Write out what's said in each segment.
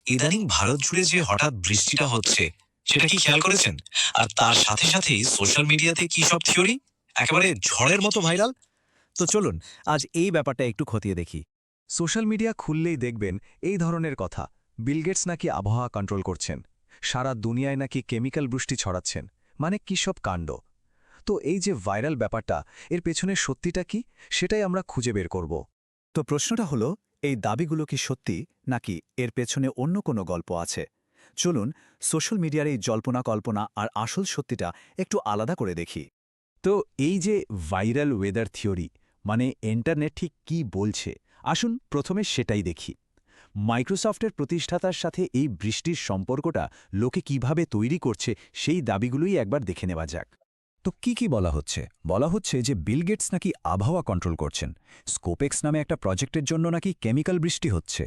ইদানিং ভারত জুড়ে যে হঠাৎ বৃষ্টিটা হচ্ছে সেটা কি খেয়াল করেছেন? আর তার সাথে সাথেই সোশ্যাল মিডিয়াতে কি সব থিওরি একেবারে ঝড়ের মতো ভাইরাল। তো চলুন আজ এই ব্যাপারটা একটু খতিয়ে দেখি। সোশ্যাল মিডিয়া খুললেই দেখবেন এই ধরনের কথা। বিল গেটস নাকি আবহাওয়া কন্ট্রোল করছেন, সারা দুনিয়ায় নাকি কেমিক্যাল বৃষ্টি ছড়াচ্ছেন, মানে কি সব কাণ্ড। তো এই যে ভাইরাল ব্যাপারটা, এর পেছনে সত্যিটা কি, সেটাই আমরা খুঁজে বের করব। তো প্রশ্নটা হলো, এই দাবিগুলো কি সত্যি, নাকি এর পেছনে অন্য কোনো গল্প আছে? চলুন সোশ্যাল মিডিয়ার এই জল্পনা কল্পনা আর আসল সত্যিটা একটু আলাদা করে দেখি। তো এই যে ভাইরাল ওয়েদার থিওরি, মানে ইন্টারনেট ঠিক কী বলছে, আসুন প্রথমে সেটাই দেখি। মাইক্রোসফটের প্রতিষ্ঠাতার সাথে এই বৃষ্টির সম্পর্কটা লোকে কিভাবে তৈরি করছে সেই দাবিগুলোই একবার দেখে নেওয়া যাক। তো কি বলা হচ্ছে? বলা হচ্ছে যে বিল গেটস নাকি আবহাওয়া কন্ট্রোল করছেন, স্কোপেক্স নামে একটা প্রজেক্টের জন্য নাকি কেমিক্যাল বৃষ্টি হচ্ছে,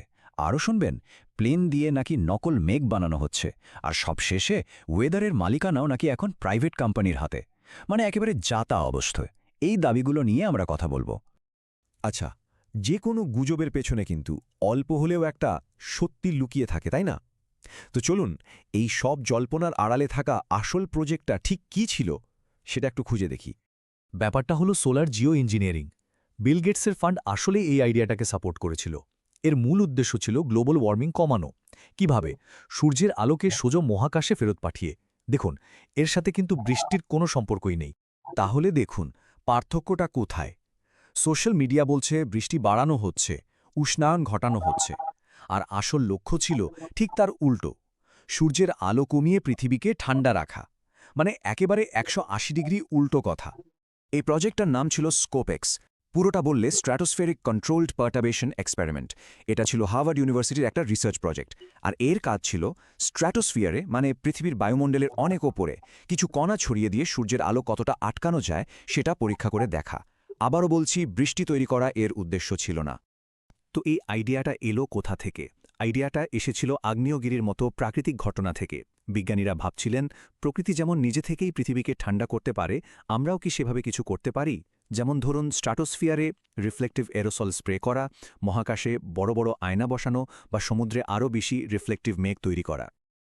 আরও শুনবেন প্লেন দিয়ে নাকি নকল মেঘ বানানো হচ্ছে, আর সবশেষে ওয়েদারের মালিকানাও নাকি এখন প্রাইভেট কোম্পানির হাতে। মানে একেবারে যাতা অবস্থায়। এই দাবিগুলো নিয়ে আমরা কথা বলবো। আচ্ছা, যে কোনো গুজবের পেছনে কিন্তু অল্প হলেও একটা সত্যি লুকিয়ে থাকে, তাই না? তো চলুন এই সব জল্পনার আড়ালে থাকা আসল প্রজেক্টটা ঠিক কী ছিল সেটা একটু খুঁজে দেখি। ব্যাপারটা হলো সোলার জিও ইঞ্জিনিয়ারিং। বিল গেটসের ফান্ড আসলে এই আইডিয়াটাকে সাপোর্ট করেছিল। এর মূল উদ্দেশ্য ছিল গ্লোবাল ওয়ার্মিং কমানো। কিভাবে? সূর্যের আলোকে সোজা মহাকাশে ফেরত পাঠিয়ে। দেখুন, এর সাথে কিন্তু বৃষ্টির কোনো সম্পর্কই নেই। তাহলে দেখুন পার্থক্যটা কোথায়। সোশ্যাল মিডিয়া বলছে বৃষ্টি বাড়ানো হচ্ছে, উষ্ণায়ন ঘটানো হচ্ছে, আর আসল লক্ষ্য ছিল ঠিক তার উল্টো, সূর্যের আলো কমিয়ে পৃথিবীকে ঠান্ডা রাখা। মানে একেবারে ১৮০ ডিগ্রি উল্টো কথা। এই প্রজেক্টটার নাম ছিল স্কোপেক্স, পুরোটা বললে স্ট্র্যাটোস্ফেরিক কন্ট্রোলড পার্টাবেশন এক্সপেরিমেন্ট। এটা ছিল হার্ভার্ড ইউনিভার্সিটির একটা রিসার্চ প্রজেক্ট। আর এর কাজ ছিল স্ট্র্যাটোস্ফিয়ারে, মানে পৃথিবীর বায়ুমণ্ডলের অনেক ওপরে কিছু কণা ছড়িয়ে দিয়ে সূর্যের আলো কতটা আটকানো যায় সেটা পরীক্ষা করে দেখা। আবারও বলছি, বৃষ্টি তৈরি করা এর উদ্দেশ্য ছিল না। তো এই আইডিয়াটা এলো কোথা থেকে? আইডিয়াটা এসেছিল আগ্নেয়গিরির মতো প্রাকৃতিক ঘটনা থেকে। বিজ্ঞানীরা ভাবছিলেন, প্রকৃতি যেমন নিজে থেকেই পৃথিবীকে ঠান্ডা করতে পারে, আমরাও কি সেভাবে কিছু করতে পারি? যেমন ধরুন, স্ট্র্যাটোস্ফিয়ারে রিফ্লেকটিভ এরোসল স্প্রে করা, মহাকাশে বড় বড় আয়না বসানো, বা সমুদ্রে আরও বেশি রিফ্লেকটিভ মেঘ তৈরি করা।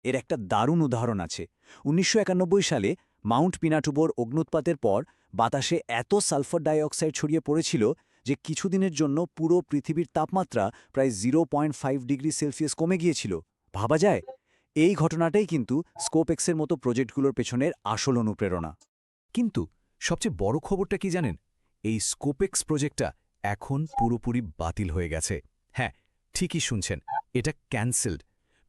এর একটা দারুণ উদাহরণ আছে। ১৯৯১ সালে মাউন্ট পিনাটুবোর অগ্নুৎপাতের পর বাতাসে এত সালফার ডাইঅক্সাইড ছড়িয়ে পড়েছিল যে কিছুদিনের জন্য পুরো পৃথিবীর তাপমাত্রা প্রায় 0.5 ডিগ্রি সেলসিয়াস কমে গিয়েছিল। ভাবা যায়? এই ঘটনাটাই কিন্তু স্কোপেক্সের মতো প্রজেক্টগুলোর পেছনের আসল অনুপ্রেরণা। কিন্তু সবচেয়ে বড় খবরটা কি জানেন? এই স্কোপেক্স প্রজেক্টটা এখন পুরোপুরি বাতিল হয়ে গেছে। হ্যাঁ, ঠিকই শুনছেন, এটা ক্যান্সেলড।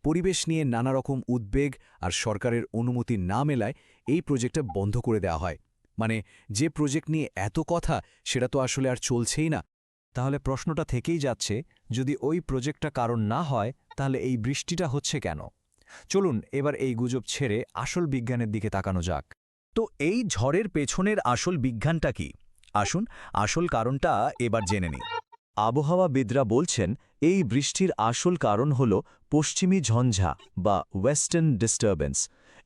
পরিবেশ নিয়ে নানা রকম উদ্বেগ আর সরকারের অনুমতি না মেলায় এই প্রজেক্টটা বন্ধ করে দেওয়া হয়। মানে যে প্রজেক্ট নিয়ে এত কথা, সেটা তো আসলে আর চলছেই না। তাহলে প্রশ্নটা থেকেই যাচ্ছে, যদি ওই প্রজেক্টটা কারণ না হয়, তাহলে এই বৃষ্টিটা হচ্ছে কেন? চলুন এবার এই গুজব ছেড়ে আসল বিজ্ঞানের দিকে তাকানো যাক। তো এই ঝড়ের পেছনের আসল বিজ্ঞানটা কি? আসুন আসল কারণটা এবার জেনে নিই। আবহাওয়াবিদরা বলছেন, এই বৃষ্টির আসল কারণ হল পশ্চিমী ঝঞ্ঝা বা ওয়েস্টার্ন ডিস্টারবেন্স।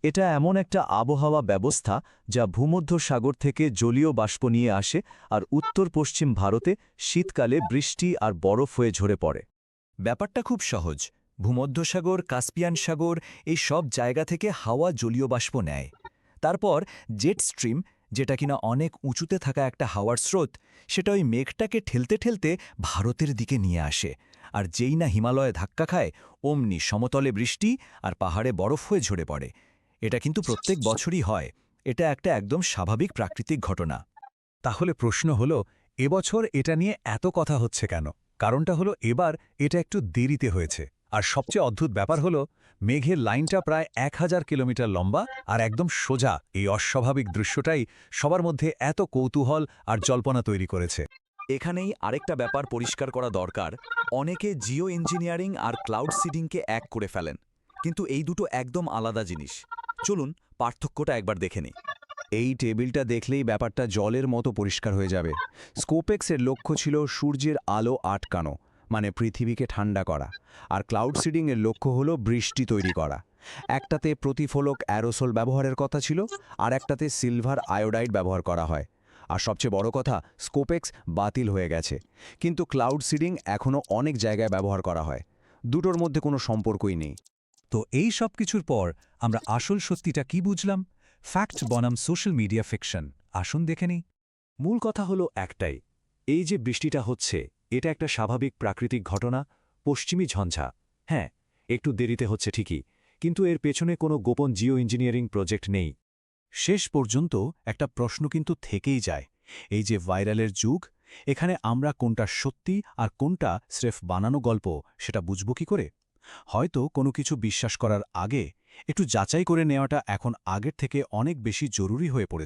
এটা এমন একটা আবহাওয়া ব্যবস্থা যা ভূমধ্যসাগর থেকে জলীয় বাষ্প নিয়ে আসে আর উত্তর পশ্চিম ভারতে শীতকালে বৃষ্টি আর বরফ হয়ে ঝরে পড়ে। ব্যাপারটা খুব সহজ। ভূমধ্যসাগর, কাস্পিয়ান সাগর, এই সব জায়গা থেকে হাওয়া জলীয় বাষ্প নেয়। তারপর জেট স্ট্রিম, যেটা কিনা অনেক উঁচুতে থাকা একটা হাওয়ার স্রোত, সেটা ওই মেঘটাকে ঠেলতে ঠেলতে ভারতের দিকে নিয়ে আসে। আর যেই না হিমালয়ে ধাক্কা খায়, অমনি সমতলে বৃষ্টি আর পাহাড়ে বরফ হয়ে ঝরে পড়ে। এটা কিন্তু প্রত্যেক বছরই হয়। এটা একটা একদম স্বাভাবিক প্রাকৃতিক ঘটনা। তাহলে প্রশ্ন হলো, এবছর এটা নিয়ে এত কথা হচ্ছে কেন? কারণটা হলো, এবার এটা একটু দেরিতে হয়েছে। আর সবচেয়ে অদ্ভুত ব্যাপার হলো, মেঘের লাইনটা প্রায় ১,০০০ কিলোমিটার লম্বা আর একদম সোজা। এই অস্বাভাবিক দৃশ্যটাই সবার মধ্যে এত কৌতূহল আর জল্পনা তৈরি করেছে। এখানেই আরেকটা ব্যাপার পরিষ্কার করা দরকার। অনেকে জিও ইঞ্জিনিয়ারিং আর ক্লাউড সিডিংকে এক করে ফেলেন, কিন্তু এই দুটো একদম আলাদা জিনিস। চলুন পার্থক্যটা একবার দেখে নিই। এই টেবিলটা দেখলেই ব্যাপারটা জলের মতো পরিষ্কার হয়ে যাবে। স্কোপেক্সের লক্ষ্য ছিল সূর্যের আলো আটকানো, মানে পৃথিবীকে ঠান্ডা করা। আর ক্লাউড সিডিংয়ের লক্ষ্য হলো বৃষ্টি তৈরি করা। একটাতে প্রতিফলক অ্যারোসল ব্যবহারের কথা ছিল, আর একটাতে সিলভার আয়োডাইড ব্যবহার করা হয়। আর সবচেয়ে বড় কথা, স্কোপেক্স বাতিল হয়ে গেছে, কিন্তু ক্লাউড সিডিং এখনও অনেক জায়গায় ব্যবহার করা হয়। দুটোর মধ্যে কোনো সম্পর্কই নেই। তো এই সব কিছুর পর আমরা আসল সত্যিটা কি বুঝলাম? ফ্যাক্ট বনাম সোশ্যাল মিডিয়া ফিকশন। আসুন দেখে নিই। মূল কথা হলো একটাই, এই যে বৃষ্টিটা হচ্ছে এটা একটা স্বাভাবিক প্রাকৃতিক ঘটনা, পশ্চিমী ঝঞ্ঝা। হ্যাঁ, একটু দেরিতে হচ্ছে ঠিকই, কিন্তু এর পেছনে কোনো গোপন জিও ইঞ্জিনিয়ারিং প্রজেক্ট নেই। শেষ পর্যন্ত একটা প্রশ্ন কিন্তু থেকেই যায়, এই যে ভাইরালের যুগ, এখানে আমরা কোনটা সত্যি আর কোনটা স্রেফ বানানো গল্প সেটা বুঝব কি করে? হয়তো কোনো কিছু বিশ্বাস করার আগে একটু যাচাই করে নেওয়াটা এখন আগের থেকে অনেক বেশি জরুরি হয়ে পড়েছে।